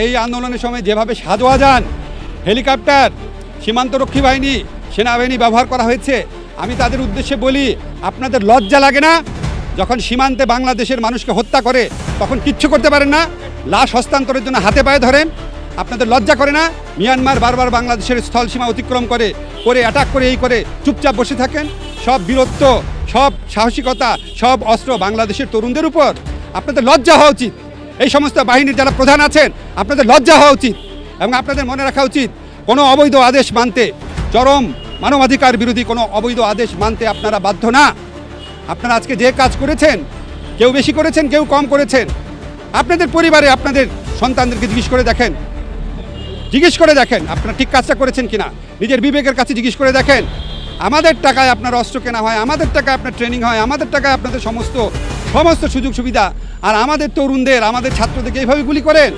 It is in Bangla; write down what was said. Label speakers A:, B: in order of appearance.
A: এই আন্দোলনের সময় যেভাবে সাজোয়াজান হেলিকপ্টার সীমান্তরক্ষী বাহিনী সেনাবাহিনী ব্যবহার করা হয়েছে, আমি তাদের উদ্দেশ্যে বলি, আপনাদের লজ্জা লাগে না? যখন সীমান্তে বাংলাদেশের মানুষকে হত্যা করে তখন কিচ্ছু করতে পারেন না, লাশ হস্তান্তরের জন্য হাতে পায়ে ধরেন। আপনাদের লজ্জা করে না? মিয়ানমার বারবার বাংলাদেশের স্থলসীমা অতিক্রম করে অ্যাটাক করে এই করে চুপচাপ বসে থাকেন। সব বীরত্ব, সব সাহসিকতা, সব অস্ত্র বাংলাদেশের তরুণদের উপর। আপনাদের লজ্জা হওয়া উচিত। এই সমস্ত বাহিনীর যারা প্রধান আছেন, আপনাদের লজ্জা হওয়া উচিত এবং আপনাদের মনে রাখা উচিত, কোনো অবৈধ আদেশ মানতে, চরম মানবাধিকার বিরোধী কোনো অবৈধ আদেশ মানতে আপনারা বাধ্য না। আপনারা আজকে যে কাজ করেছেন, কেউ বেশি করেছেন, কেউ কম করেছেন। আপনাদের পরিবারে আপনাদের সন্তানদেরকে জিজ্ঞেস করে দেখেন আপনারা ঠিক কাজটা করেছেন কিনা। নিজের বিবেকের কাছে জিজ্ঞেস করে দেখেন। আমাদের টাকায় আপনার অস্ত্র কেনা হয়, আমাদের টাকায় আপনার ট্রেনিং হয়, আমাদের টাকায় আপনাদের সমস্ত সুযোগ সুবিধা, আর আমাদের তরুণদের, আমাদের ছাত্রদেরকে এইভাবে গুলি করেন।